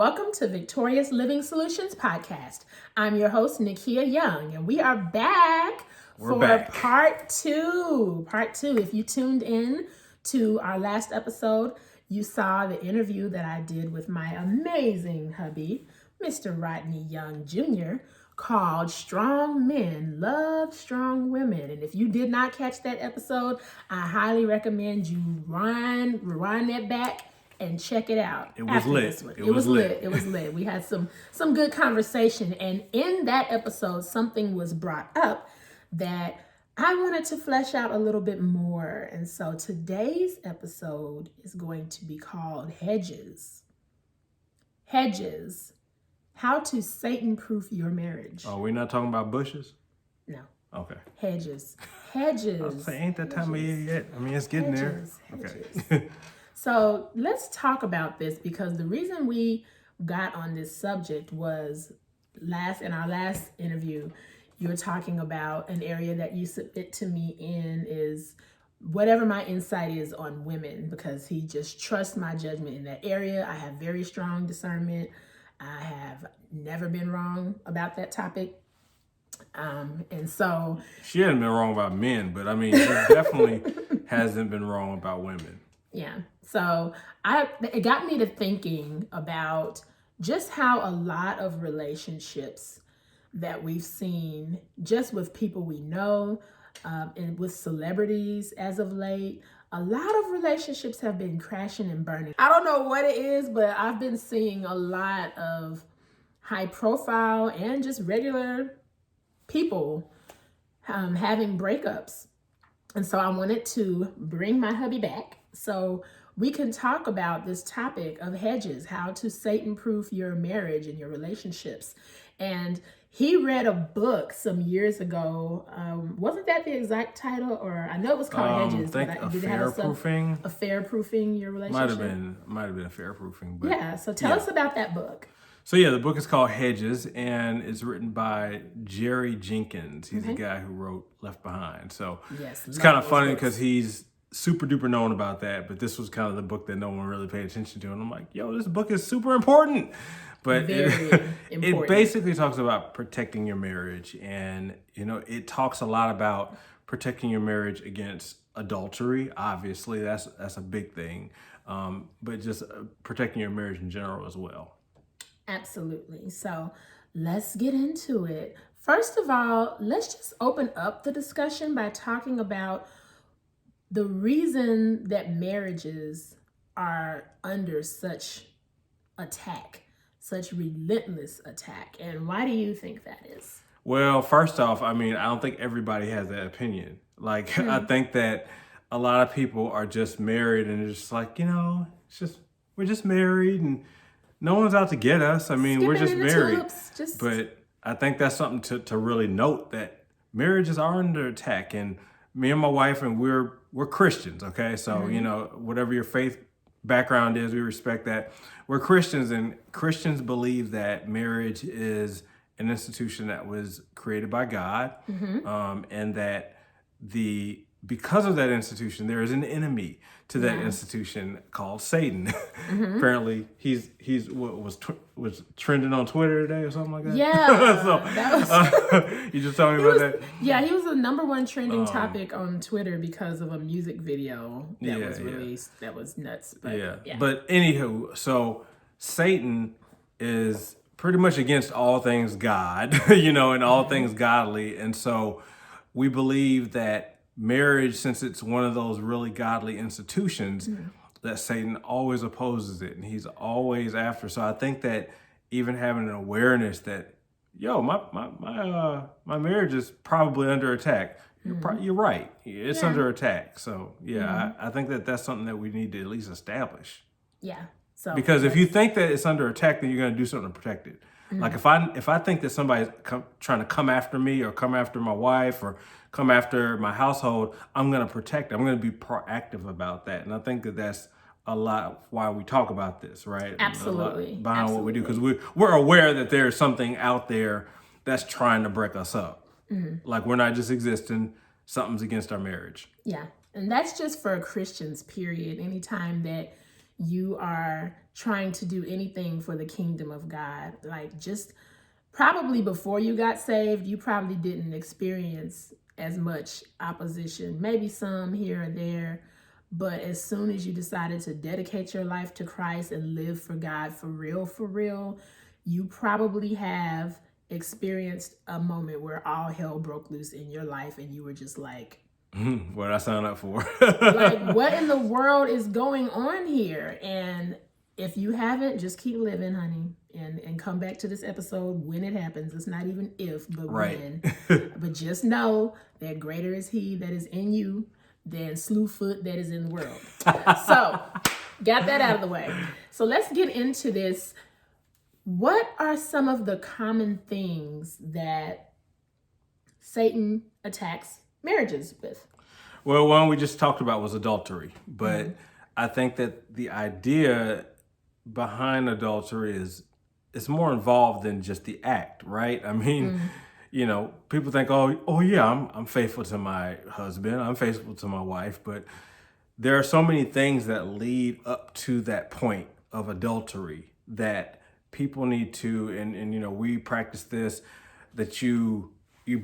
welcome to Victorious Living Solutions Podcast. I'm your host, Nikeya Young, and we are back part two. If you tuned in to our last episode, you saw the interview that I did with my amazing hubby, Mr. Rodney Young Jr., called Strong Men Love Strong Women. And if you did not catch that episode, I highly recommend you rewind that back and check it out. It was lit. It was lit. We had some good conversation. And in that episode, something was brought up that I wanted to flesh out a little bit more. And so today's episode is going to be called Hedges. Hedges. How to Satan-proof your marriage. Oh, we're not talking about bushes? No. Okay. Hedges. I was saying, ain't that time of year yet? I mean, it's getting Hedges. Okay. So let's talk about this, because the reason we got on this subject was in our last interview, you were talking about an area that you submit to me in is whatever my insight is on women, because he just trusts my judgment in that area. I have very strong discernment. I have never been wrong about that topic. And so she hasn't been wrong about men, but I mean, she definitely hasn't been wrong about women. Yeah. So it got me to thinking about just how a lot of relationships that we've seen just with people we know and with celebrities as of late, a lot of relationships have been crashing and burning. I don't know what it is, but I've been seeing a lot of high profile and just regular people having breakups. And so I wanted to bring my hubby back so we can talk about this topic of hedges, how to Satan-proof your marriage and your relationships. And he read a book some years ago. Wasn't that the exact title? Or I know it was called Hedges. Affair-proofing. Affair-proofing your relationship. Might have been affair-proofing. But yeah. So tell us about that book. So yeah, the book is called Hedges, and it's written by Jerry Jenkins. He's the guy who wrote Left Behind. So it's kind of funny because he's super duper known about that, but this was kind of the book that no one really paid attention to. And I'm like, yo, this book is super important. But it basically talks about protecting your marriage. And, you know, it talks a lot about protecting your marriage against adultery. Obviously, that's a big thing. But just protecting your marriage in general as well. Absolutely. So let's get into it. First of all, let's just open up the discussion by talking about the reason that marriages are under such attack, such relentless attack. And why do you think that is? Well, first off, I mean, I don't think everybody has that opinion. Like, I think that a lot of people are just married and they're just like, you know, we're just married and no one's out to get us. I mean, we're just married. But I think that's something to really note, that marriages are under attack. And me and my wife, and we're Christians, okay? So, you know, whatever your faith background is, we respect that. We're Christians, and Christians believe that marriage is an institution that was created by God, and that because of that institution, there is an enemy to that institution called Satan. Apparently, he's what was trending on Twitter today or something like that. Yeah, so that was, you just told me about that. Yeah, he was the number one trending topic on Twitter because of a music video that was released. That was nuts. But, But anywho, so Satan is pretty much against all things God, you know, and all things godly, and so we believe that marriage, since it's one of those really godly institutions, that Satan always opposes it, and he's always after. So I think that even having an awareness that, yo, my marriage is probably under attack. You're right. It's under attack. So I think that that's something that we need to at least establish. Yeah. So because if you think that it's under attack, then you're going to do something to protect it. Like if I think that somebody's trying to come after me or come after my wife or come after my household, I'm going to protect it. I'm going to be proactive about that. And I think that that's a lot why we talk about this, right? Absolutely. Behind what we do, because we're aware that there's something out there that's trying to break us up. Like we're not just existing, something's against our marriage. Yeah. And that's just for Christians, period. Anytime that you are trying to do anything for the kingdom of God. Like, just probably before you got saved, you probably didn't experience as much opposition, maybe some here or there. But as soon as you decided to dedicate your life to Christ and live for God for real, you probably have experienced a moment where all hell broke loose in your life and you were just like, what did I sign up for? like, what in the world is going on here? And if you haven't, just keep living, honey, and come back to this episode when it happens. It's not even if, but when. But just know that greater is he that is in you than Slewfoot that is in the world. So, got that out of the way. So let's get into this. What are some of the common things that Satan attacks marriages with? Well, one we just talked about was adultery, but I think that the idea behind adultery is it's more involved than just the act, right? I mean, you know, people think, oh yeah, I'm faithful to my husband, I'm faithful to my wife, but there are so many things that lead up to that point of adultery that people need to, and you know, we practice this, that you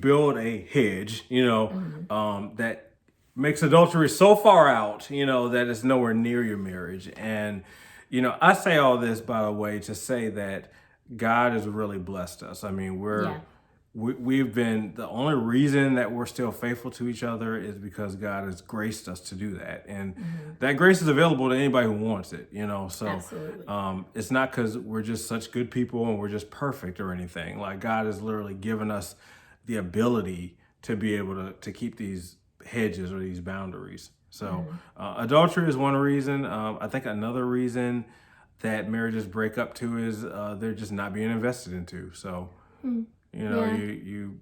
build a hedge, you know, that makes adultery so far out, you know, that it's nowhere near your marriage. And, you know, I say all this, by the way, to say that God has really blessed us. I mean, we've been, the only reason that we're still faithful to each other is because God has graced us to do that. And that grace is available to anybody who wants it, you know? So it's not because we're just such good people and we're just perfect or anything. Like, God has literally given us the ability to be able to keep these hedges or these boundaries. So adultery is one reason. I think another reason that marriages break up too is they're just not being invested into. So you know,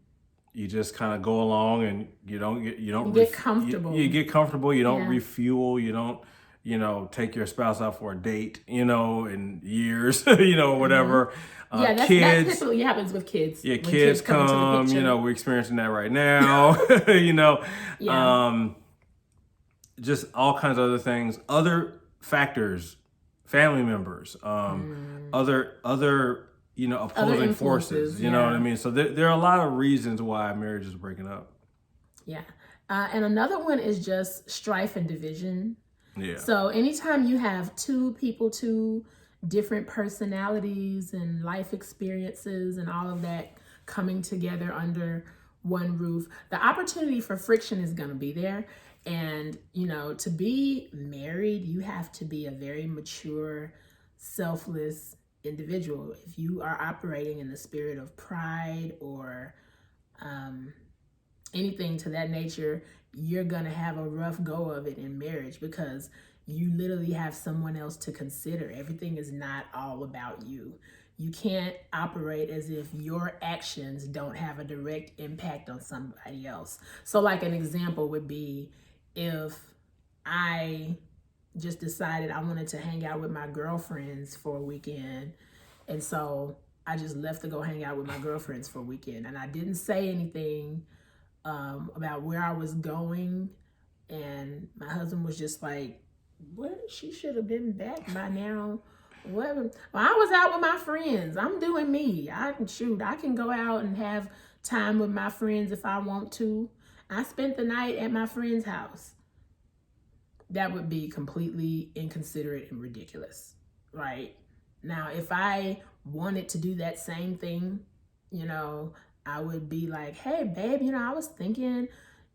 you just kind of go along and you get comfortable. You get comfortable. You don't refuel. You don't, you know, take your spouse out for a date, you know, in years, you know, whatever. That's typically happens with kids. Yeah, kids come, you know, we're experiencing that right now, you know. Just all kinds of other things, other factors, family members, other, you know, opposing forces, you know what I mean? So there are a lot of reasons why marriage is breaking up. Yeah. And another one is just strife and division. Yeah. So anytime you have two people, two different personalities and life experiences and all of that coming together under one roof, the opportunity for friction is going to be there. And, you know, to be married, you have to be a very mature, selfless individual. If you are operating in the spirit of pride or anything to that nature, you're going to have a rough go of it in marriage because you literally have someone else to consider. Everything is not all about you. You can't operate as if your actions don't have a direct impact on somebody else. So like an example would be if I just decided I wanted to hang out with my girlfriends for a weekend. And so I just left to go hang out with my girlfriends for a weekend. And I didn't say anything about where I was going. And my husband was just like, what? She should have been back by now. What? Well, I was out with my friends. I'm doing me. I can go out and have time with my friends if I want to. I spent the night at my friend's house. That would be completely inconsiderate and ridiculous, right? Now, if I wanted to do that same thing, you know, I would be like, hey, babe, you know, I was thinking,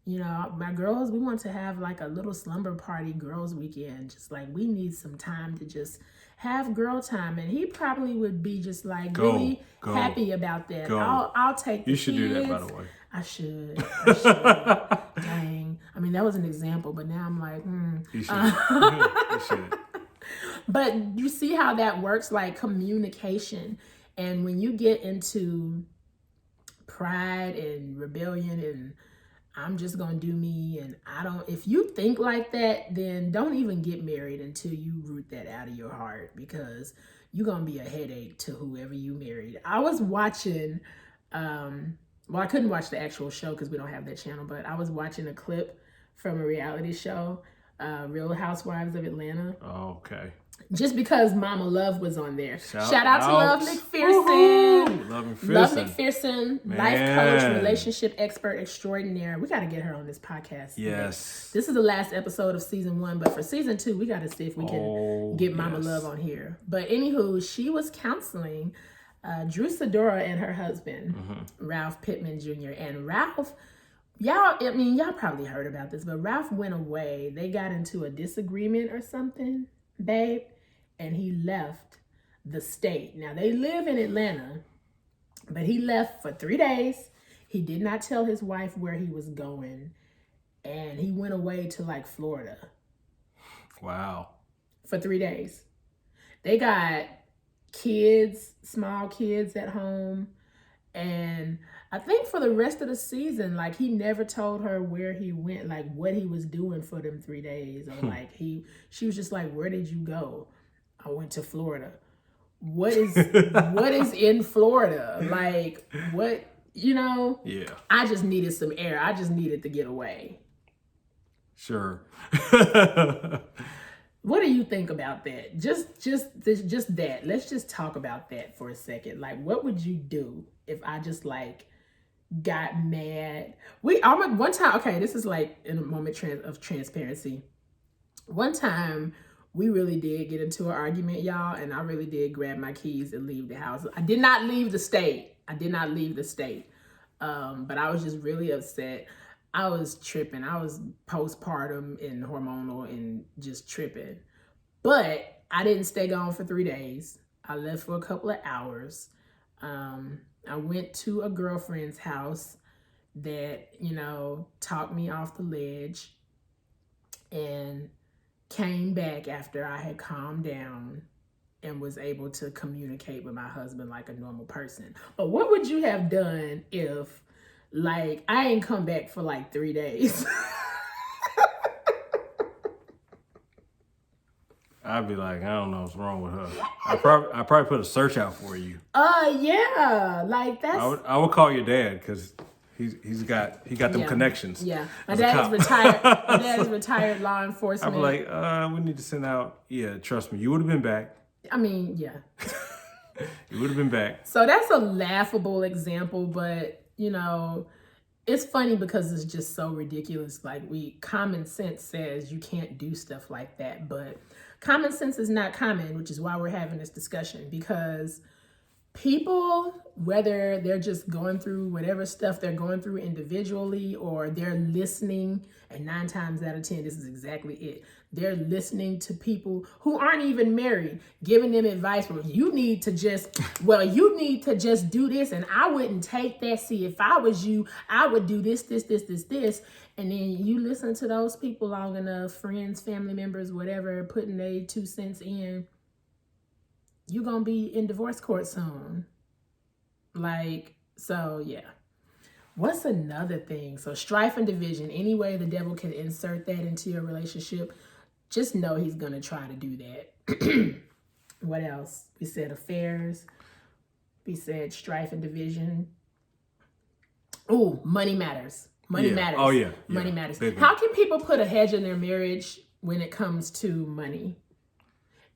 you know, my girls, we want to have like a little slumber party girls weekend. Just like, we need some time to just have girl time. And he probably would be just like really happy about that. I'll take the You should kids. do that, by the way. I should. Dang. I mean, that was an example, but now I'm like, You should. You should. But you see how that works, like communication. And when you get into pride and rebellion and I'm just going to do me and if you think like that, then don't even get married until you root that out of your heart because you're going to be a headache to whoever you married. I was watching, I couldn't watch the actual show because we don't have that channel, but I was watching a clip from a reality show, Real Housewives of Atlanta. Oh, okay. just because Mama Love was on there. Shout Shout out to Love out. McPherson. Woohoo! Love Love McPherson. McPherson, life Man. coach, relationship expert extraordinaire. We got to get her on this podcast. Yes. This is the last episode of season 1, but for season 2, we got to see if we can get Mama Love on here. But anywho, she was counseling Drew Sidora and her husband, Ralph Pittman Jr. And Ralph, y'all probably heard about this, but Ralph went away. They got into a disagreement or something, babe, and he left the state. Now, they live in Atlanta, but he left for 3 days. He did not tell his wife where he was going, and he went away to like Florida. Wow. For 3 days. They got kids, small kids at home, and I think for the rest of the season, like, he never told her where he went, like what he was doing for them 3 days, or like she was just like, "Where did you go?" "I went to Florida." What is in Florida? Like, what, Yeah. I just needed some air. I just needed to get away. Sure. What do you think about that? Just that. Let's just talk about that for a second. Like, what would you do if I just like got mad? One time, okay, this is like in a moment of transparency. One time we really did get into an argument, y'all, and I really did grab my keys and leave the house. I did not leave the state. But I was just really upset. I was tripping. I was postpartum and hormonal and just tripping. But I didn't stay gone for 3 days. I left for a couple of hours. I went to a girlfriend's house that, talked me off the ledge, and came back after I had calmed down and was able to communicate with my husband like a normal person. But what would you have done if, like, I ain't come back for like 3 days? I'd be like, I don't know what's wrong with her. I probably put a search out for you. Yeah, like that's. I would call your dad because he got them connections. Yeah, my dad is retired. My dad is retired law enforcement. I'd be like, we need to send out. Yeah, trust me, you would have been back. I mean, yeah. You would have been back. So that's a laughable example, but it's funny because it's just so ridiculous. Like, common sense says you can't do stuff like that, but common sense is not common, which is why we're having this discussion, because people, whether they're just going through whatever stuff they're going through individually, or they're listening, and 9 times out of 10, this is exactly it. They're listening to people who aren't even married, giving them advice. Well, you need to just do this, and I wouldn't take that. See, if I was you, I would do this. And then you listen to those people long enough, friends, family members, whatever, putting their 2 cents in, you're going to be in divorce court soon. Like, so yeah. What's another thing? So strife and division, any way the devil can insert that into your relationship, just know he's going to try to do that. What else? We said affairs. We said strife and division. Oh, money matters. Money matters. Oh, yeah. Money matters. Big How can people put a hedge in their marriage when it comes to money?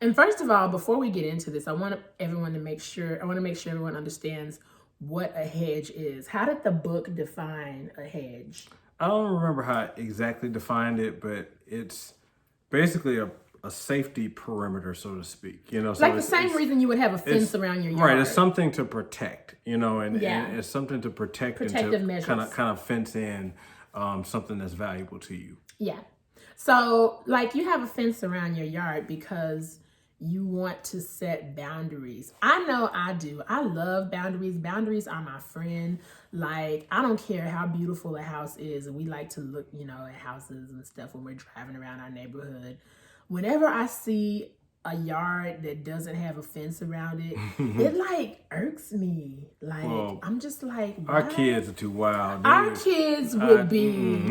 And first of all, before we get into this, I want to make sure everyone understands what a hedge is. How did the book define a hedge? I don't remember how it exactly defined it, but it's basically a safety perimeter, so to speak. So like the same reason you would have a fence around your yard. Right, it's something to protect, and it's something to protect protective and to measures. kind of fence in something that's valuable to you. Yeah. So, like, you have a fence around your yard because you want to set boundaries. I know I do. I love boundaries. Boundaries are my friend. Like, I don't care how beautiful a house is, and we like to look, at houses and stuff when we're driving around our neighborhood. Whenever I see a yard that doesn't have a fence around it, it like irks me. Like, well, I'm just like, why? Our kids are too wild. Our kids would be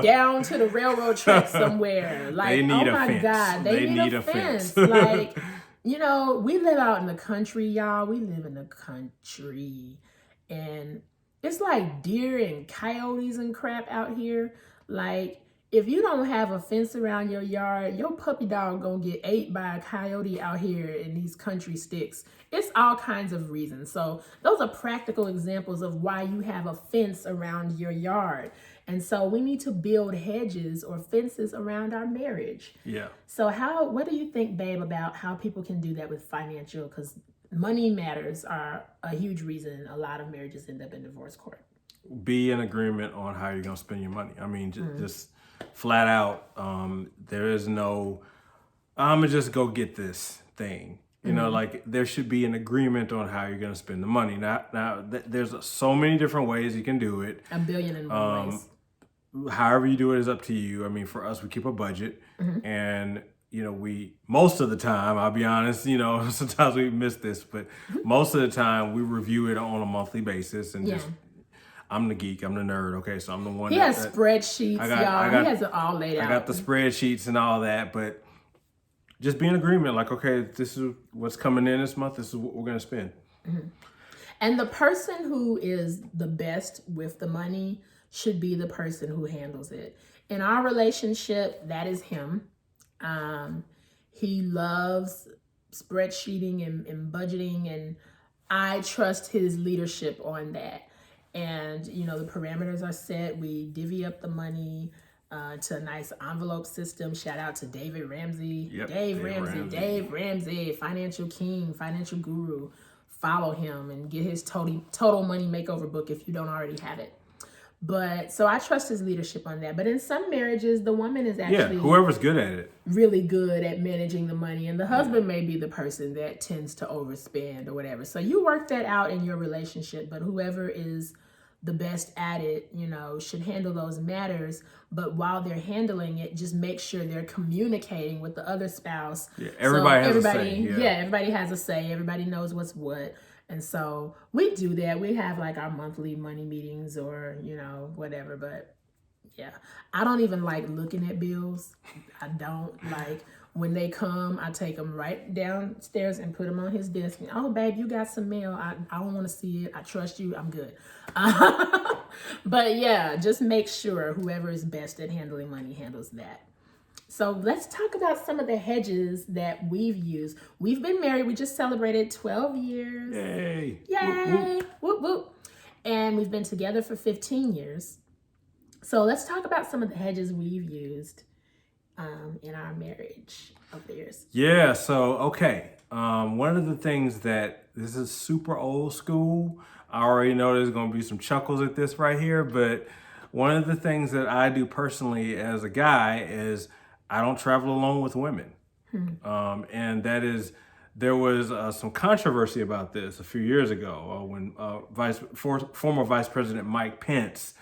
down to the railroad track somewhere. Like, they need oh my fence. God, they need a fence. Like, we live out in the country, y'all. We live in the country, and it's like deer and coyotes and crap out here. Like, if you don't have a fence around your yard, your puppy dog gonna get ate by a coyote out here in these country sticks. It's all kinds of reasons. So those are practical examples of why you have a fence around your yard. And so we need to build hedges or fences around our marriage. Yeah. So what do you think, babe, about how people can do that with financial? Because money matters are a huge reason a lot of marriages end up in divorce court. Be in agreement on how you're gonna spend your money. I mean, just flat out. There is no, I'm gonna just go get this thing. You know, like there should be an agreement on how you're gonna spend the money. Now, there's so many different ways you can do it. A billion and one ways. However you do it is up to you. I mean, for us, we keep a budget, and you know, most of the time, I'll be honest, you know, sometimes we miss this, but most of the time we review it on a monthly basis and just. I'm the geek. I'm the nerd. Okay, so I'm the one. He has spreadsheets, y'all. He has it all laid out. I got the spreadsheets and all that, but just be in agreement. Like, okay, this is what's coming in this month. This is what we're gonna spend. And the person who is the best with the money should be the person who handles it. In our relationship, that is him. He loves spreadsheeting and budgeting, and I trust his leadership on that. And, you know, the parameters are set. We divvy up the money to a nice envelope system. Shout out to David Ramsey. Yep, Dave Ramsey, financial king, financial guru. Follow him and get his total money makeover book if you don't already have it. But so I trust his leadership on that. But in some marriages, the woman is actually whoever's good at it, really good at managing the money, and the husband may be the person that tends to overspend or whatever. So you work that out in your relationship, but whoever is the best at it, you know, should handle those matters. But while they're handling it, just make sure they're communicating with the other spouse. Yeah, everybody has a say. Yeah, everybody has a say. Everybody knows what's what. And so we do that. We have like our monthly money meetings or, you know, whatever. But yeah, I don't even like looking at bills. I don't like when they come, I take them right downstairs and put them on his desk. And, oh, babe, you got some mail. I don't want to see it. I trust you. I'm good. But yeah, just make sure whoever is best at handling money handles that. So let's talk about some of the hedges that we've used. We've been married. We just celebrated 12 years. Yay. Yay. Whoop, whoop. And we've been together for 15 years. So let's talk about some of the hedges we've used in our marriage over the years. Yeah, so, okay. One of the things this is super old school. I already know there's going to be some chuckles at this right here, but one of the things that I do personally as a guy is I don't travel alone with women. And that is, there was some controversy about this a few years ago when former Vice President Mike Pence,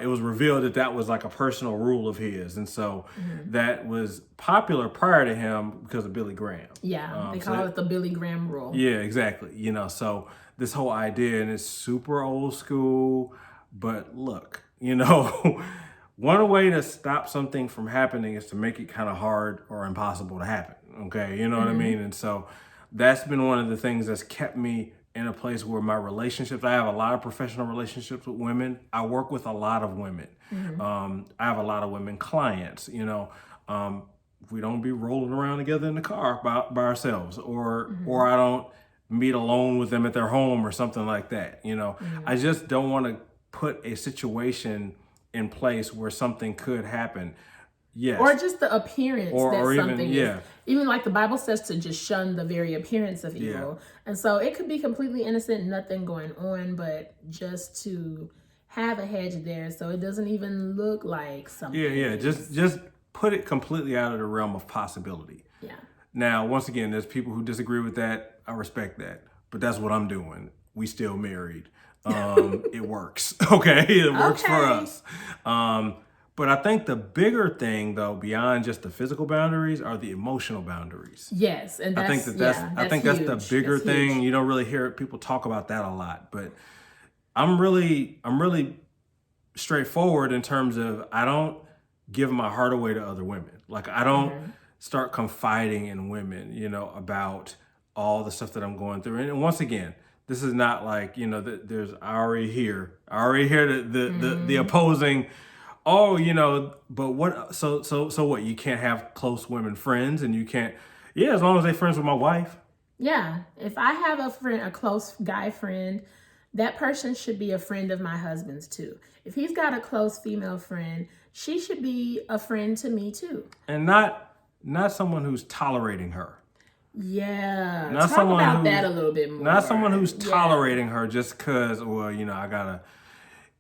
it was revealed that was like a personal rule of his. And so that was popular prior to him because of Billy Graham. Yeah, they call it the Billy Graham rule. Yeah, exactly. You know, so this whole idea, and it's super old school, but look, you know, one way to stop something from happening is to make it kind of hard or impossible to happen. Okay. You know what I mean? And so that's been one of the things that's kept me in a place where my relationships, I have a lot of professional relationships with women. I work with a lot of women. I have a lot of women clients, you know, we don't be rolling around together in the car by ourselves or I don't meet alone with them at their home or something like that. You know, I just don't want to put a situation in place where something could happen. Yes. Or just the appearance or that something even, is. Even like the Bible says to just shun the very appearance of evil. And so it could be completely innocent, nothing going on, but just to have a hedge there so it doesn't even look like something. Yeah. Just put it completely out of the realm of possibility. Yeah. Now, once again, there's people who disagree with that. I respect that. But that's what I'm doing. We still married. It works. Okay. It works for us. But I think the bigger thing, though, beyond just the physical boundaries, are the emotional boundaries. Yes, and I think that's the bigger thing. You don't really hear people talk about that a lot. But I'm really straightforward in terms of I don't give my heart away to other women. Like I don't start confiding in women, you know, about all the stuff that I'm going through. And once again, this is not like, you know, there's I already hear the opposing oh, but what? So what? You can't have close women friends, and you can't. Yeah, as long as they're friends with my wife. Yeah, if I have a friend, a close guy friend, that person should be a friend of my husband's too. If he's got a close female friend, she should be a friend to me too. And not someone who's tolerating her. Yeah, Not talk someone about who's that a little bit more. not someone who's Yeah, tolerating her just because, well, I gotta.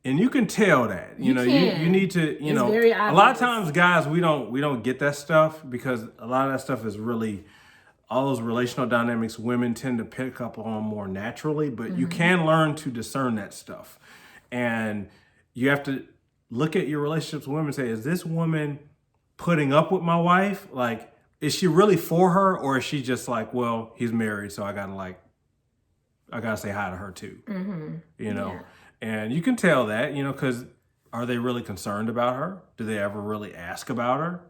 And you can tell that, you you can. need to, It's very a lot of obvious. times guys, we don't get that stuff because a lot of that stuff is really all those relational dynamics women tend to pick up on more naturally, but you can learn to discern that stuff. And you have to look at your relationships with women and say, is this woman putting up with my wife? Like, is she really for her, or is she just like, well, he's married, so I gotta say hi to her too. Yeah. And you can tell that, because are they really concerned about her? Do they ever really ask about her?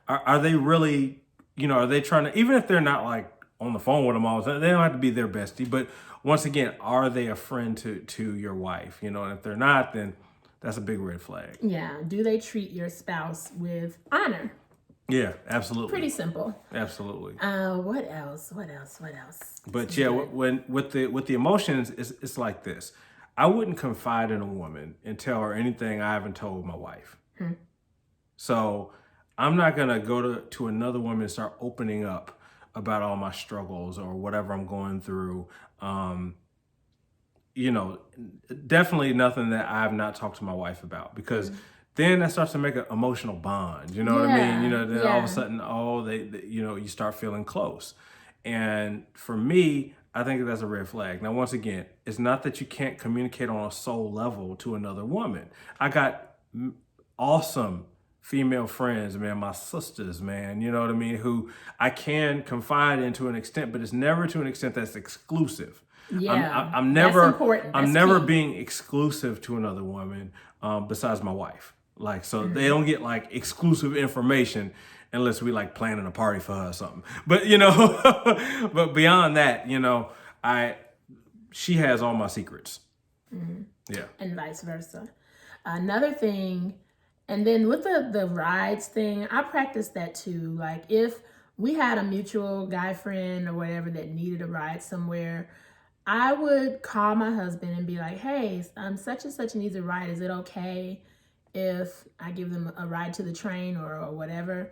Are they really, are they trying to, even if they're not like on the phone with them all the time, they don't have to be their bestie. But once again, are they a friend to your wife? And if they're not, then that's a big red flag. Yeah. Do they treat your spouse with honor? Yeah, absolutely. Pretty simple. Absolutely. What else? What else? What else? But yeah, when with the emotions, it's like this. I wouldn't confide in a woman and tell her anything I haven't told my wife. So I'm not gonna go to another woman and start opening up about all my struggles or whatever I'm going through. Definitely nothing that I have not talked to my wife about, because then that starts to make an emotional bond. You know what I mean? Then all of a sudden, you start feeling close. And for me, I think that's a red flag. Now, once again, it's not that you can't communicate on a soul level to another woman. I got awesome female friends, man, my sisters, man, you know what I mean, who I can confide in to an extent, but it's never to an extent that's exclusive. Yeah, I'm never, that's important. I'm That's never key. being exclusive to another woman besides my wife. Like, so they don't get like exclusive information unless we like planning a party for her or something. But but beyond that, she has all my secrets. Yeah. And vice versa. Another thing, and then with the rides thing, I practice that too. Like if we had a mutual guy friend or whatever that needed a ride somewhere, I would call my husband and be like, hey, such and such needs a ride. Is it okay if I give them a ride to the train or whatever?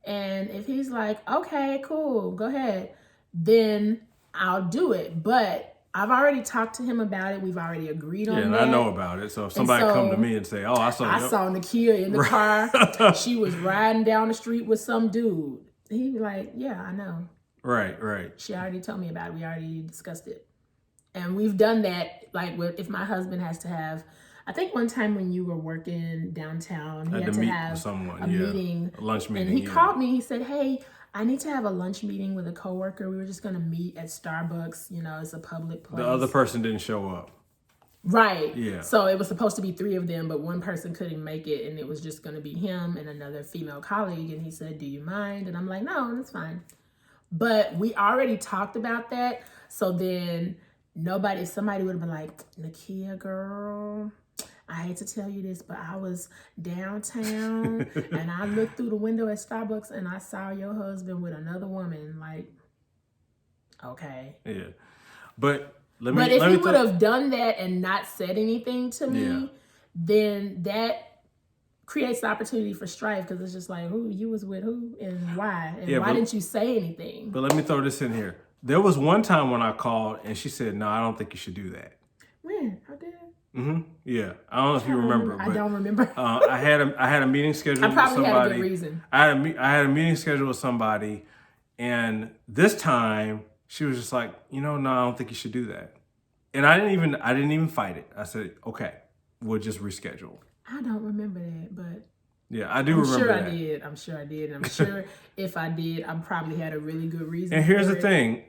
And if he's like, okay, cool, go ahead, then I'll do it. But I've already talked to him about it. We've already agreed on Yeah, and that. I know about it. So if somebody come to me and say, oh, I saw Nikeya in the car. She was riding down the street with some dude. He'd be like, yeah, I know. Right. She already told me about it. We already discussed it. And we've done that, like if my husband has to have, I think one time when you were working downtown, he had to have someone, a meeting. A lunch meeting. And he called me, he said, hey, I need to have a lunch meeting with a coworker. We were just going to meet at Starbucks. It's a public place. The other person didn't show up. Right. Yeah. So it was supposed to be 3 of them, but one person couldn't make it. And it was just going to be him and another female colleague. And he said, do you mind? And I'm like, no, that's fine. But we already talked about that. So then somebody would have been like, Nikeya, girl, I hate to tell you this, but I was downtown and I looked through the window at Starbucks and I saw your husband with another woman. Like, okay. Yeah. But if he would have done that and not said anything to me, then that creates the opportunity for strife, because it's just like, who you was with who and why? And why didn't you say anything? But let me throw this in here. There was one time when I called and she said, no, I don't think you should do that. When? How did? Yeah. I don't know if you remember. I don't remember. I had a meeting scheduled with somebody. I probably had a good reason. I had a meeting scheduled with somebody, and this time she was just like, no, I don't think you should do that. And I didn't even fight it. I said, okay, we'll just reschedule. I don't remember that, but yeah, I do remember that. I'm sure I did. And I'm sure if I did, I probably had a really good reason. And here's the thing.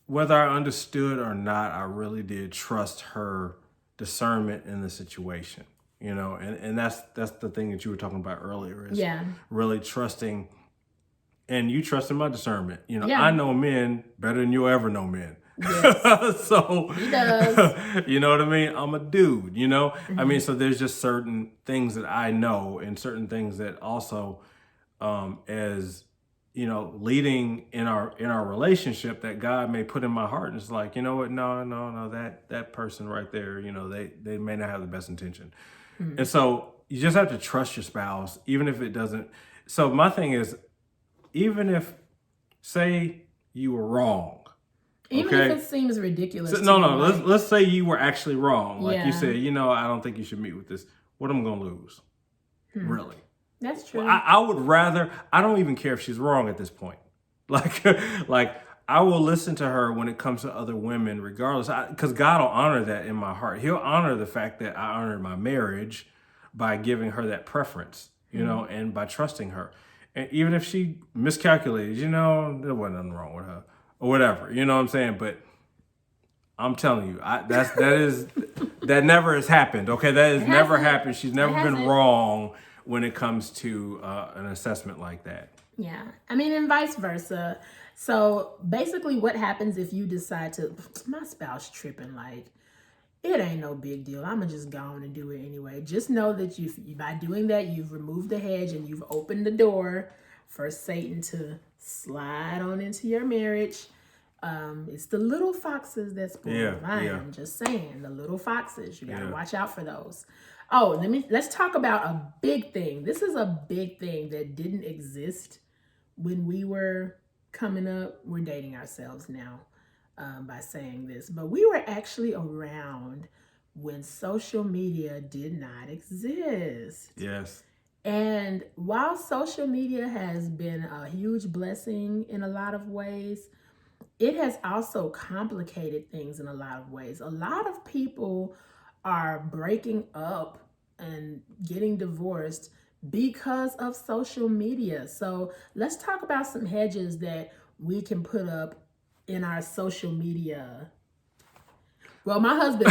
Whether I understood or not, I really did trust her discernment in the situation, and that's the thing that you were talking about earlier, is really trusting, and you trusted my discernment. I know men better than you'll ever know men. Yes, So, he does. you know what I mean? I'm a dude, you know? I mean, Hmm. so there's just certain things that I know and certain things that also, as you know, leading in our relationship that God may put in my heart. And it's like, you know what? No, that person right there, you know, they may not have the best intention. And so you just have to trust your spouse, even if it doesn't. So my thing is, even if, say you were wrong, Even if okay? it seems So ridiculous to no, you, no, like, let's say you were actually wrong. Like you yeah, said, you know, I don't think you should meet with this. What am I gonna lose? hmm, Really? that's Well, true. I would rather, I don't even care if she's wrong at this point. Like, like I will listen to her when it comes to other women, regardless, because God will honor that in my heart. He'll honor the fact that I honored my marriage by giving her that preference, you Hmm. know, and by trusting her. And even if she miscalculated, you know, there wasn't nothing wrong with her or whatever, you know what I'm saying? But I'm telling you, that never has happened. Okay, that It has never hasn't. happened. She's It never been hasn't. wrong when it comes to an assessment like that. Yeah. I mean, and vice versa. So basically, what happens if you decide to, my spouse tripping, like, it ain't no big deal. I'm going to just go on and do it anyway. Just know that by doing that, you've removed the hedge and you've opened the door for Satan to slide on into your marriage. It's the little foxes that spoil the Yeah, vine. yeah, I'm just saying, the little foxes. You got to yeah. watch out for those. Oh, let's talk about a big thing. This is a big thing that didn't exist when we were coming up. We're dating ourselves now by saying this, but we were actually around when social media did not exist. Yes. And while social media has been a huge blessing in a lot of ways, it has also complicated things in a lot of ways. A lot of people are breaking up and getting divorced because of social media. So let's talk about some hedges that we can put up in our social media. Well, my husband,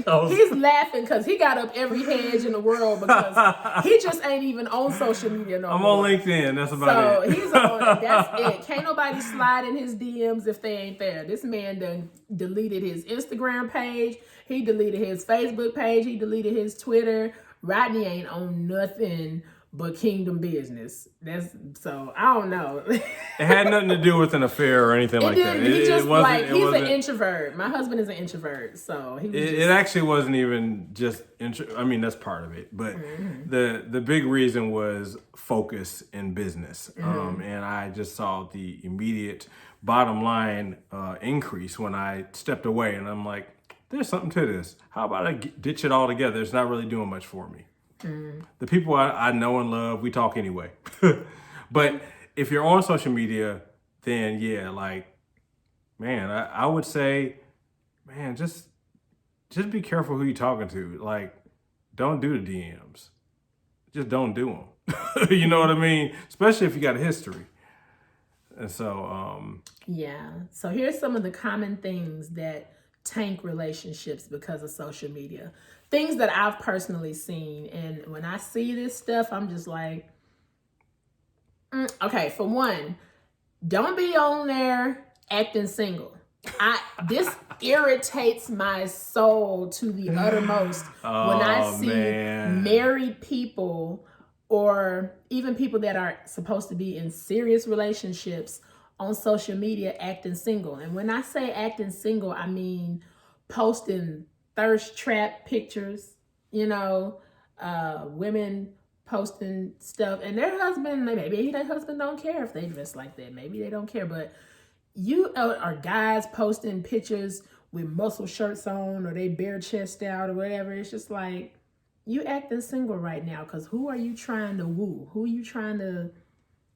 Oh. he's laughing because he got up every hedge in the world because he just ain't even on social media no I'm on more. LinkedIn. That's about So it. he's on. That's it. Can't nobody slide in his DMs if they ain't there. This man done deleted his Instagram page. He deleted his Facebook page. He deleted his Twitter. Rodney ain't on nothing but Kingdom Business. That's so I don't know. It had nothing to do with an affair or anything It like that. didn't. He It just wasn't. like It he's an wasn't. introvert. My husband is an introvert, so he was It just. actually wasn't even just. I mean, that's part of it, but the big reason was focus in business, and I just saw the immediate bottom line increase when I stepped away, and I'm like, there's something to this. How about I ditch it all together? It's not really doing much for me. The people I know and love, we talk anyway. Yeah. But if you're on social media, then yeah, like, man, I would say, man, just be careful who you're talking to. Like, don't do the DMs. Just don't do them. You know what I mean? Especially if you got a history. And so, Yeah. So here's some of the common things that tank relationships because of social media. Things that I've personally seen. And when I see this stuff, I'm just like, okay, for one, don't be on there acting single. This irritates my soul to the uttermost when I oh see man, married people or even people that are supposed to be in serious relationships on social media acting single. And when I say acting single, I mean posting thirst trap pictures, you know, women posting stuff and their husband, maybe their husband don't care if they dress like that. Maybe they don't care, but you are guys posting pictures with muscle shirts on or they bare chest out or whatever. It's just like you acting single right now because who are you trying to woo? Who are you trying to?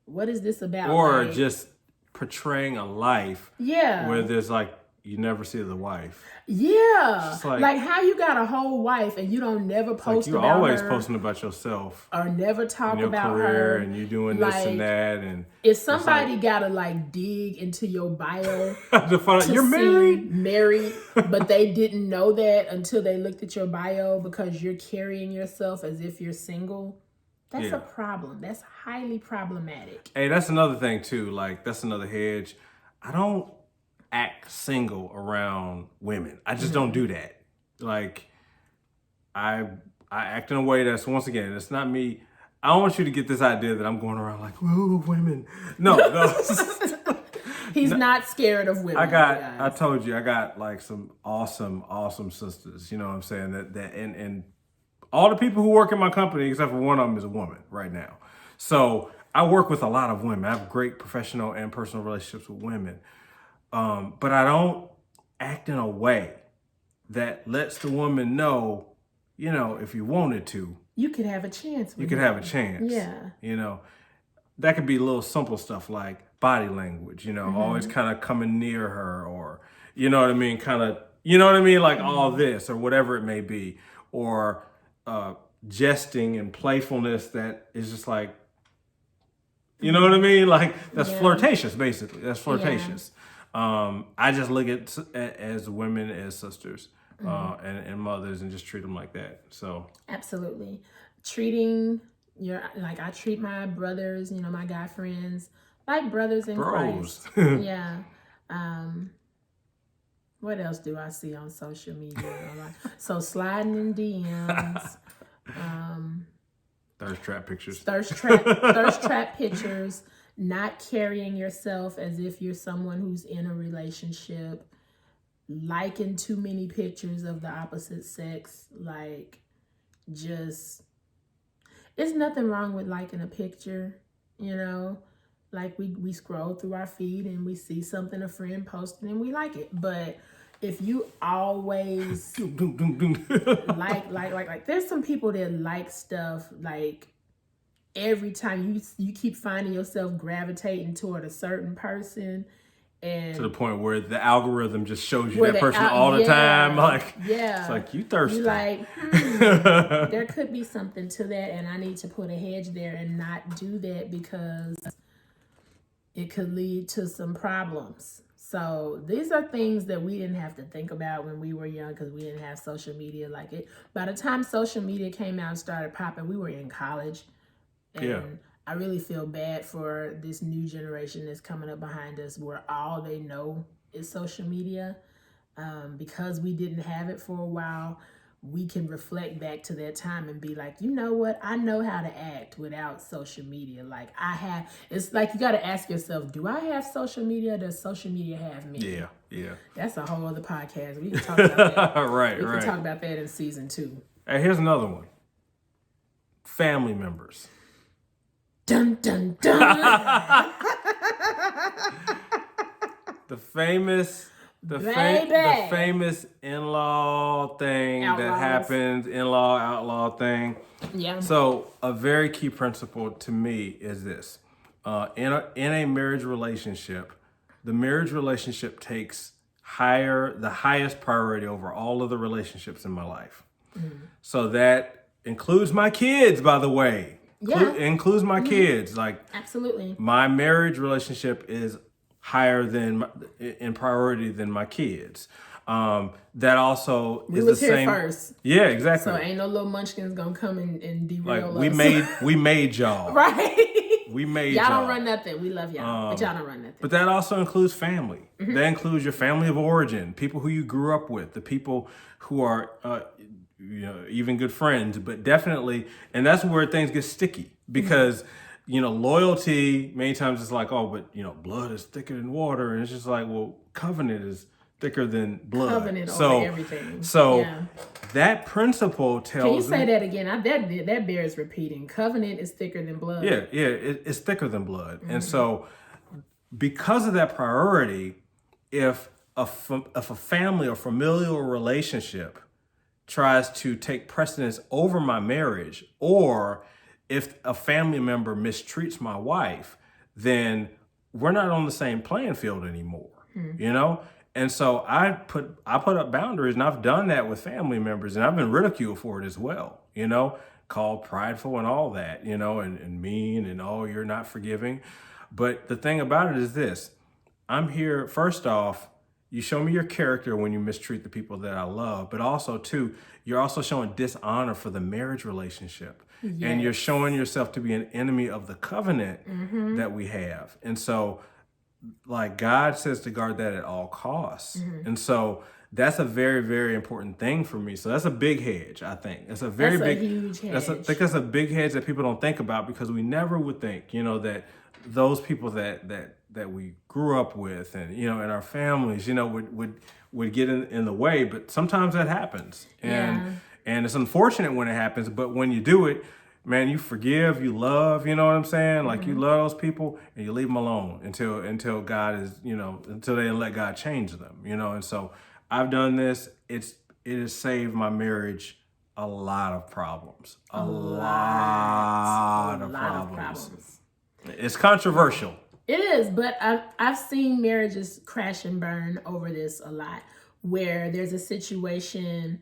What is this about? or Like, just portraying a life where yeah, there's like you never see the wife. It's yeah. just like Like how you got a whole wife and you don't never it's like post you about always her posting about yourself or never and talk your about career her. and you doing this and Like that and if it's like somebody gotta like dig into your bio to find out to you're see married. married, but they didn't know that until they looked at your bio because you're carrying yourself as if you're single. That's a Yeah. problem. That's highly problematic. Hey, that's another thing too. Like that's another hedge. I don't act single around women. I just don't do that. Like, I act in a way that's, once again, it's not me. I don't want you to get this idea that I'm going around like, whoa, women. No, no. He's not scared of women. I told you, I got like some awesome sisters. You know what I'm saying? And all the people who work in my company, except for one of them, is a woman right now. So I work with a lot of women. I have great professional and personal relationships with women. But I don't act in a way that lets the woman know, you know, if you wanted to, you could have a chance. You could have a chance. Yeah. You know, that could be little simple stuff like body language, you know, always kind of coming near her, or, you know what I mean? Kind of, you know what I mean? Like all this or whatever it may be, or jesting and playfulness that is just like, you know what I mean? Like that's flirtatious, basically. That's flirtatious. I just look at as women as sisters and mothers, and just treat them like that. So absolutely, treating like I treat my brothers, you know, my guy friends like brothers in Christ. Yeah. What else do I see on social media? So sliding in DMs. Thirst trap pictures. Thirst trap pictures. Not carrying yourself as if you're someone who's in a relationship. Liking too many pictures of the opposite sex. Like, just, there's nothing wrong with liking a picture, you know? Like, we scroll through our feed and we see something a friend posted and we like it. But if you always like, there's some people that like stuff like every time you keep finding yourself gravitating toward a certain person, and to the point where the algorithm just shows you that person all the time. Like, it's like, you thirsty. You like, there could be something to that, and I need to put a hedge there and not do that because it could lead to some problems. So these are things that we didn't have to think about when we were young because we didn't have social media like it. By the time social media came out and started popping, we were in college. And I really feel bad for this new generation that's coming up behind us where all they know is social media. Because we didn't have it for a while, we can reflect back to that time and be like, you know what? I know how to act without social media. Like it's like you got to ask yourself, do I have social media? Does social media have me? Yeah. That's a whole other podcast. We can talk about that. Right. We can talk about that in season 2. Hey, here's another one. Family members. Dun, dun, dun. The famous in-law thing that happens, in-law, outlaw thing. Yeah. So a very key principle to me is this. In a marriage relationship, the marriage relationship takes the highest priority over all of the relationships in my life. So that includes my kids, by the way. Includes my kids. Like, absolutely. My marriage relationship is higher in priority than my kids. That also is the same. First. Yeah, exactly. So ain't no little munchkins gonna come and derail us. We made y'all. Right. We made y'all don't run nothing. We love y'all, but y'all don't run nothing. But that also includes family. That includes your family of origin, people who you grew up with, the people who are you know, even good friends, but definitely, and that's where things get sticky because, you know, loyalty many times it's like, oh, but you know, blood is thicker than water, and it's just like, well, covenant is thicker than blood. Covenant over everything. So that principle tells. Can you say that again? That bears repeating. Covenant is thicker than blood. Yeah, it's thicker than blood, and so because of that priority, if a family or familial relationship tries to take precedence over my marriage, or if a family member mistreats my wife, then we're not on the same playing field anymore, you know? And so I put up boundaries, and I've done that with family members, and I've been ridiculed for it as well, you know, called prideful and all that, you know, and mean and, oh, you're not forgiving. But the thing about it is this, I'm here, first off, you show me your character when you mistreat the people that I love, but also too, you're also showing dishonor for the marriage relationship. Yes. And you're showing yourself to be an enemy of the covenant that we have. And so like God says to guard that at all costs. And so that's a very, very important thing for me. So that's a big hedge, I think. That's a very That's a big, huge I hedge. think that's a big hedge that people don't think about, because we never would think, that those people that we grew up with, and, in our families, would get in the way. But sometimes that happens. Yeah. And it's unfortunate when it happens, but when you do it, man, you forgive, you love, you know what I'm saying? Like, you love those people and you leave them alone until God is, until they let God change them, And so I've done this. It has saved my marriage a lot of problems. A lot of problems. It's controversial. It is, but I've seen marriages crash and burn over this a lot, where there's a situation.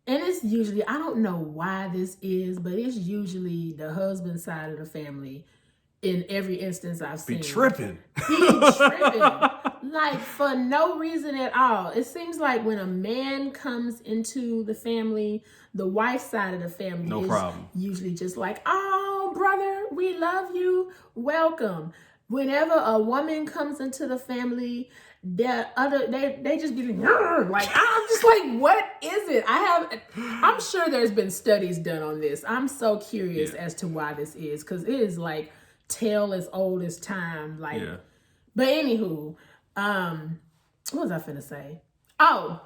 And it's usually, I don't know why this is, but it's usually the husband side of the family in every instance I've seen. Be tripping. Like, for no reason at all. It seems like when a man comes into the family, the wife's side of the family usually just like, oh, brother, we love you. Welcome. Whenever a woman comes into the family, they just be like I'm just like, what is it? I'm sure there's been studies done on this. I'm so curious as to why this is, because it is like tale as old as time. Like, but anywho, what was I finna say? Oh,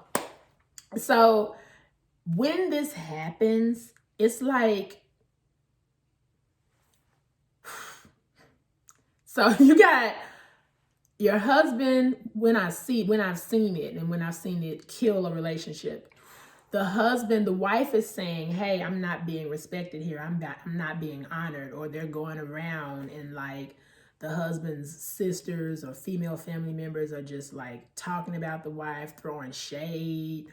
so when this happens, it's like, so you got your husband, when I've seen it, and when I've seen it kill a relationship, the wife is saying, hey, I'm not being respected here. I'm not being honored. Or they're going around and like the husband's sisters or female family members are just like talking about the wife, throwing shade,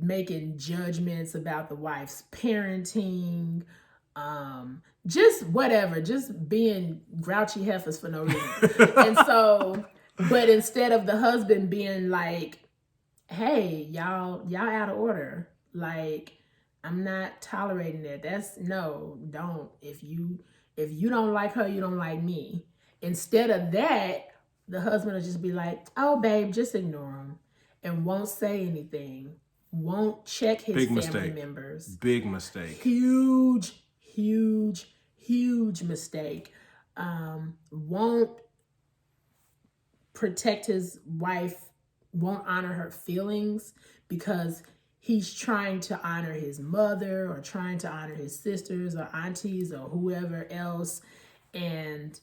making judgments about the wife's parenting, just whatever, just being grouchy heifers for no reason. And so, but instead of the husband being like, hey, y'all out of order, like, I'm not tolerating that. Don't. If you don't like her, you don't like me. Instead of that, the husband will just be like, oh, babe, just ignore him, and won't say anything, won't check his family members. Big mistake. Huge mistake. Won't protect his wife, won't honor her feelings, because he's trying to honor his mother or trying to honor his sisters or aunties or whoever else. And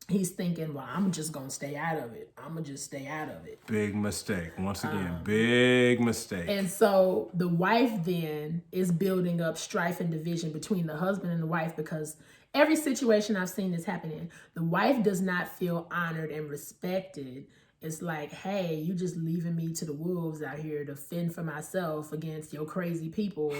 he's thinking, well, I'm just going to stay out of it. I'm going to just stay out of it. Big mistake. Once again, big mistake. And so the wife then is building up strife and division between the husband and the wife, because every situation I've seen this happening, the wife does not feel honored and respected. It's like, hey, you just leaving me to the wolves out here to fend for myself against your crazy people.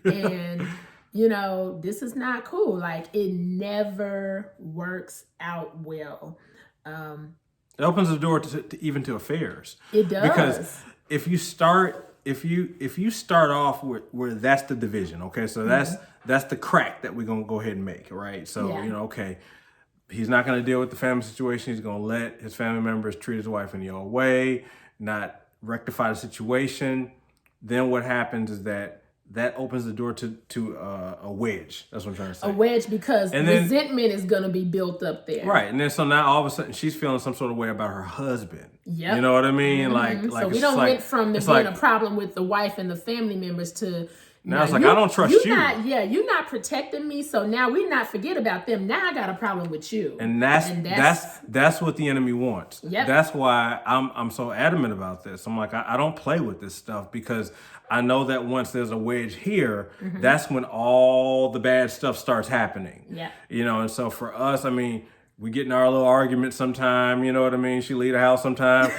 And this is not cool. Like, it never works out well. It opens the door to even to affairs. It does. Because if you start off where that's the division, okay, so that's the crack that we're gonna go ahead and make, right? So okay, he's not gonna deal with the family situation. He's gonna let his family members treat his wife in the old way, not rectify the situation. Then what happens is that opens the door to a wedge. That's what I'm trying to say. A wedge, because resentment is going to be built up there. Right. And then so now all of a sudden she's feeling some sort of way about her husband. Yep. You know what I mean? Like so we don't went from there being a problem with the wife and the family members to now it's like, I don't trust you. You're not protecting me. So now we not forget about them. Now I got a problem with you. And that's what the enemy wants. Yep. That's why I'm so adamant about this. I'm like, I don't play with this stuff, because I know that once there's a wedge here, that's when all the bad stuff starts happening. Yeah. And so for us, I mean, we get in our little arguments sometime, you know what I mean? She leave the house sometime,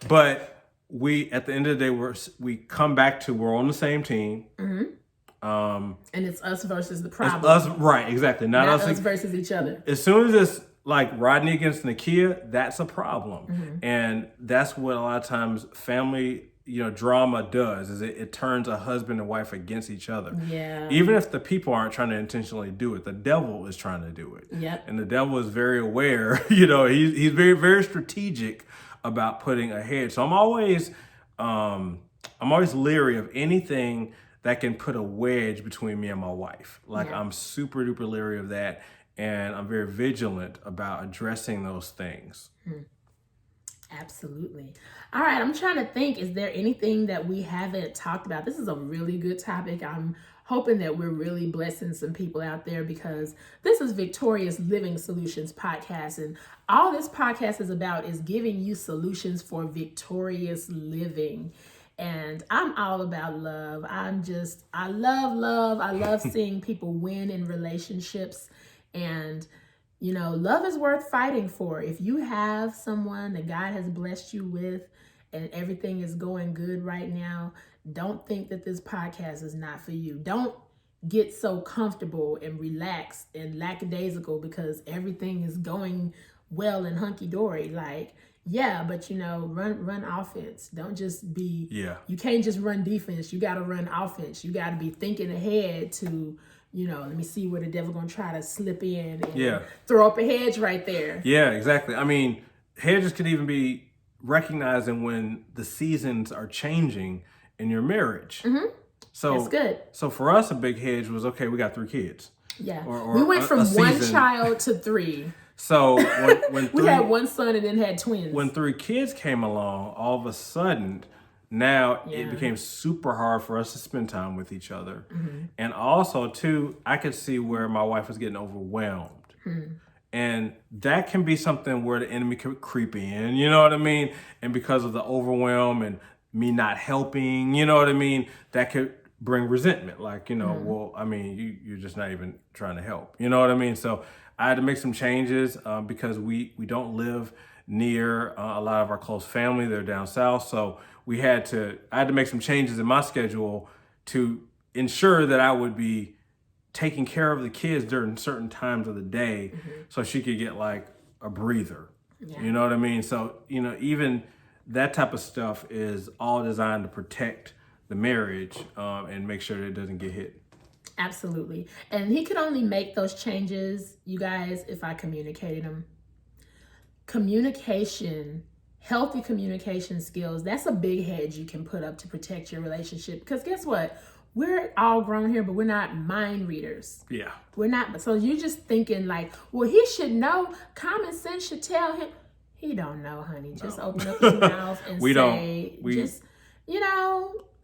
but we, at the end of the day, we come back to, we're on the same team. And it's us versus the problem. It's us, right, exactly. Not us versus each other. As soon as this, like Rodney against Nikeya, that's a problem. Mm-hmm. And that's what a lot of times family, drama does, is it turns a husband and wife against each other. Yeah. Even if the people aren't trying to intentionally do it, the devil is trying to do it. Yep. And the devil is very aware, he's very, very strategic about putting a hedge. So I'm always leery of anything that can put a wedge between me and my wife. Like, Yeah. I'm super duper leery of that. And I'm very vigilant about addressing those things. Absolutely. All right, I'm trying to think, is there anything that we haven't talked about? This is a really good topic. I'm hoping that we're really blessing some people out there, because this is Victorious Living Solutions podcast. And all this podcast is about is giving you solutions for victorious living. And I'm all about love. I love love. I love seeing people win in relationships. And, love is worth fighting for. If you have someone that God has blessed you with and everything is going good right now, don't think that this podcast is not for you. Don't get so comfortable and relaxed and lackadaisical because everything is going well and hunky-dory. Like, yeah, but run offense. Don't just be, you can't just run defense. You got to run offense. You got to be thinking ahead to, let me see where the devil going to try to slip in and throw up a hedge right there. Yeah, exactly. I mean, hedges could even be recognizing when the seasons are changing in your marriage. Mm-hmm. So that's good. So for us, a big hedge was, okay, we got 3 kids. Yeah. Or we went from one child to 3. So when we had one son and then had twins. When 3 kids came along, all of a sudden, now it became super hard for us to spend time with each other. Mm-hmm. And also, too, I could see where my wife was getting overwhelmed. And that can be something where the enemy could creep in, you know what I mean? And because of the overwhelm and me not helping, you know what I mean? That could bring resentment. Like, well, I mean, you're just not even trying to help. You know what I mean? So I had to make some changes because we don't live near a lot of our close family. They're down south. So I had to make some changes in my schedule to ensure that I would be taking care of the kids during certain times of the day so she could get like a breather. Yeah. You know what I mean? So, even that type of stuff is all designed to protect the marriage and make sure that it doesn't get hit. Absolutely. And he could only make those changes, you guys, if I communicated them. Communication, healthy communication skills, that's a big hedge you can put up to protect your relationship. Because guess what? We're all grown here, but we're not mind readers. Yeah. We're not. So you're just thinking like, well, he should know. Common sense should tell him. He don't know, honey. Just open up your mouth and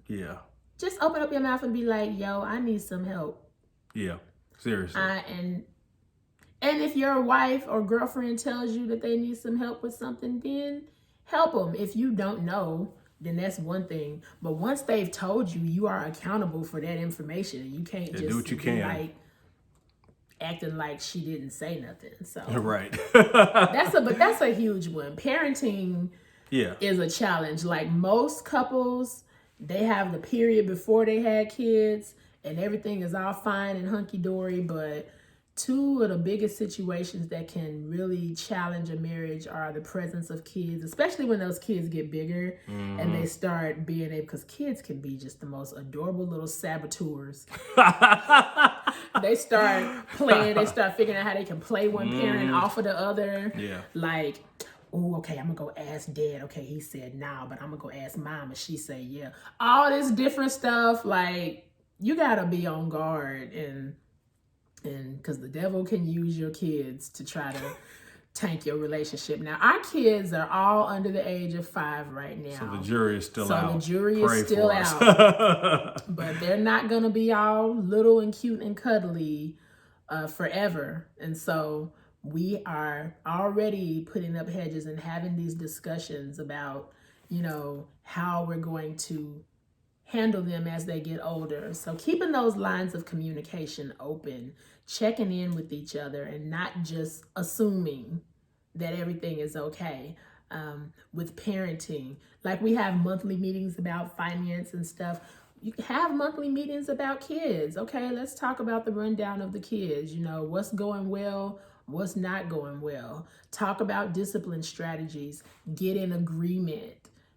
Yeah. Just open up your mouth and be like, yo, I need some help. Yeah. Seriously. And if your wife or girlfriend tells you that they need some help with something, then help them. If you don't know, then that's one thing. But once they've told you, you are accountable for that information. You can't just do what you can. Like acting like she didn't say nothing. So right. that's a huge one. Parenting is a challenge. Like most couples, they have the period before they had kids and everything is all fine and hunky-dory, but 2 of the biggest situations that can really challenge a marriage are the presence of kids, especially when those kids get bigger and they start being able, because kids can be just the most adorable little saboteurs. They start playing, they start figuring out how they can play one parent off of the other. Yeah. Like, oh, okay, I'm gonna go ask dad. Okay, he said nah, but I'm gonna go ask mom and she say yeah. All this different stuff, like you gotta be on guard and because the devil can use your kids to try to tank your relationship. Now, our kids are all under the age of 5 right now. So the jury is still out. So the jury is still out. But they're not going to be all little and cute and cuddly forever. And so we are already putting up hedges and having these discussions about, how we're going to handle them as they get older. So keeping those lines of communication open, checking in with each other and not just assuming that everything is okay. With parenting, like we have monthly meetings about finance and stuff. You have monthly meetings about kids. Okay, let's talk about the rundown of the kids. What's going well, what's not going well. Talk about discipline strategies. Get in agreement.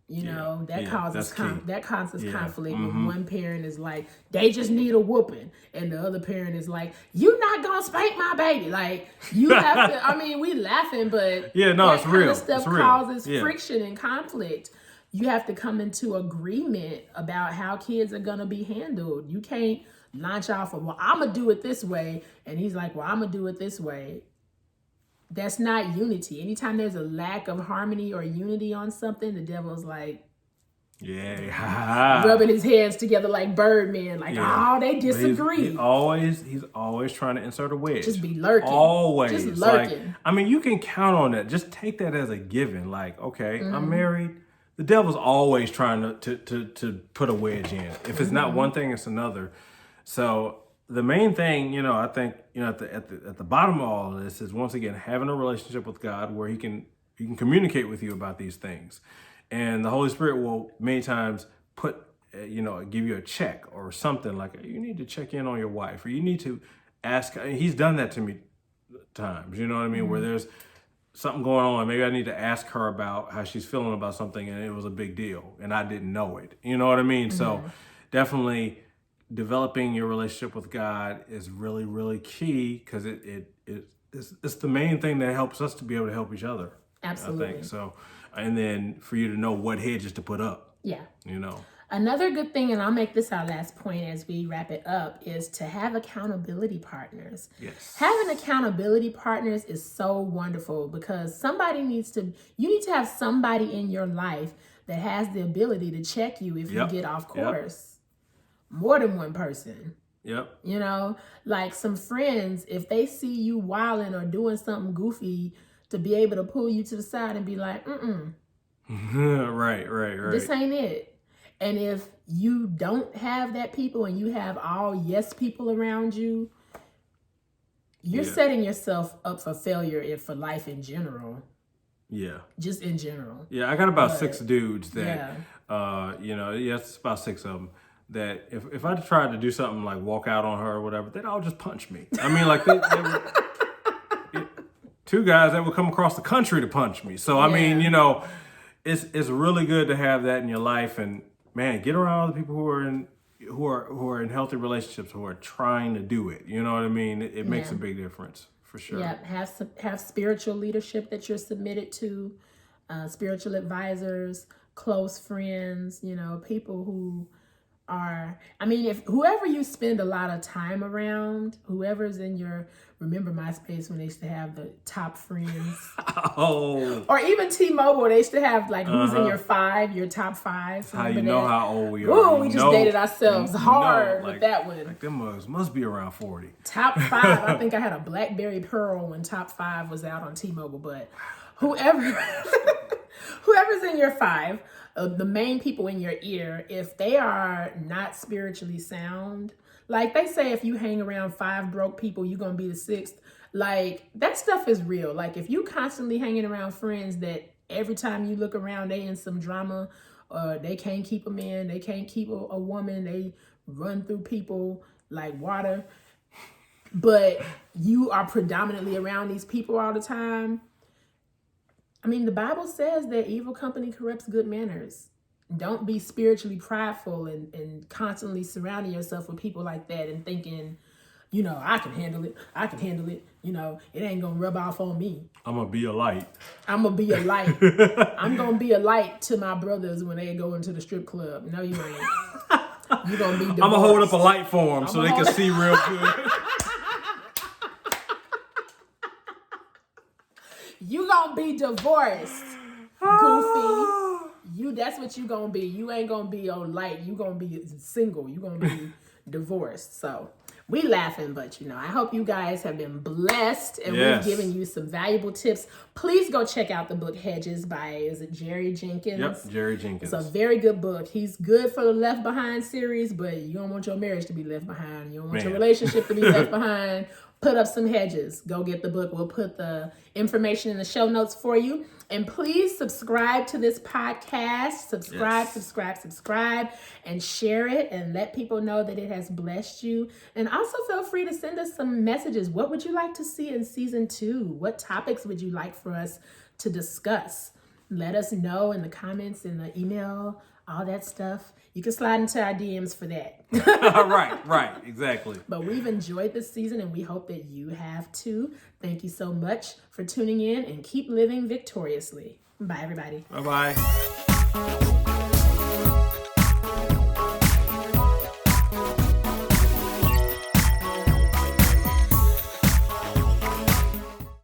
That causes conflict when one parent is like, they just need a whooping, and the other parent is like, you not gonna spank my baby. Like, you have to. I mean, we laughing, but it's real. Of stuff causes friction and conflict. You have to come into agreement about how kids are gonna be handled. You can't launch off of, well, I'm gonna do it this way, and he's like, well, I'm gonna do it this way. That's not unity. Anytime there's a lack of harmony or unity on something, the devil's like, rubbing his hands together like Birdman, like, oh, they disagree. He's always trying to insert a wedge. Just be lurking. Always. Just lurking. Like, I mean, you can count on that. Just take that as a given. Like, okay, I'm married. The devil's always trying to put a wedge in. If it's not one thing, it's another. So the main thing, I think, at the bottom of all of this is, once again, having a relationship with God where he can communicate with you about these things. And the Holy Spirit will many times give you a check or something, like, you need to check in on your wife, or you need to ask. He's done that to me times, you know what I mean? Where there's something going on. Maybe I need to ask her about how she's feeling about something, and it was a big deal and I didn't know it. You know what I mean? So definitely developing your relationship with God is really, really key, because it's the main thing that helps us to be able to help each other. Absolutely. I think so. And then for you to know what hedges to put up. Yeah. Another good thing, and I'll make this our last point as we wrap it up, is to have accountability partners. Yes. Having accountability partners is so wonderful, because you need to have somebody in your life that has the ability to check you if you get off course. More than one person. Yep. Like some friends, if they see you wilding or doing something goofy, to be able to pull you to the side and be like, Right. This ain't it. And if you don't have that people, and you have all yes people around you, you're setting yourself up for failure for life in general. Yeah. Just in general. Yeah, I got about 6 dudes that, it's about 6 of them, that if I tried to do something like walk out on her or whatever, they'd all just punch me. I mean, like, they would, 2 guys that would come across the country to punch me. So, I mean, it's really good to have that in your life. And, man, get around other people who are in healthy relationships, who are trying to do it. You know what I mean? It makes a big difference, for sure. Yeah, have spiritual leadership that you're submitted to, spiritual advisors, close friends, people who if whoever you spend a lot of time around, whoever's in remember MySpace when they used to have the top friends? Or even T-Mobile, they used to have like, who's in your top 5. How you know how old we are. Ooh, we just dated ourselves hard with that one. Like, them mugs must be around 40. Top 5, I think I had a BlackBerry Pearl when top 5 was out on T-Mobile, but whoever's in your 5, the main people in your ear, if they are not spiritually sound, like they say, if you hang around 5 broke people, you're going to be the 6th. Like, that stuff is real. Like, if you constantly hanging around friends that every time you look around, they in some drama, they can't keep a man, they can't keep a woman, they run through people like water, but you are predominantly around these people all the time. I mean, the Bible says that evil company corrupts good manners. Don't be spiritually prideful and constantly surrounding yourself with people like that and thinking, I can handle it. It ain't going to rub off on me. I'm going to be a light. I'm going to be a light. I'm going to be a light to my brothers when they go into the strip club. No, you ain't. You're going to be divorced. I'm going to hold up a light for them so they can see real good. You gonna be divorced, goofy. That's what you gonna be. You ain't gonna be on light. You gonna be single. You gonna be divorced. So we laughing, but I hope you guys have been blessed, and we've given you some valuable tips. Please go check out the book Hedges by, is it Jerry Jenkins? Yep, Jerry Jenkins. It's a very good book. He's good for the Left Behind series, but you don't want your marriage to be left behind. You don't want your relationship to be left behind. put up some hedges. Go get the book. We'll put the information in the show notes for you. And please subscribe to this podcast. Subscribe, and share it and let people know that it has blessed you. And also feel free to send us some messages. What would you like to see in season 2? What topics would you like for us to discuss? Let us know in the comments, in the email, all that stuff. You can slide into our DMs for that. Right, exactly. But we've enjoyed this season and we hope that you have too. Thank you so much for tuning in and keep living victoriously. Bye, everybody. Bye-bye.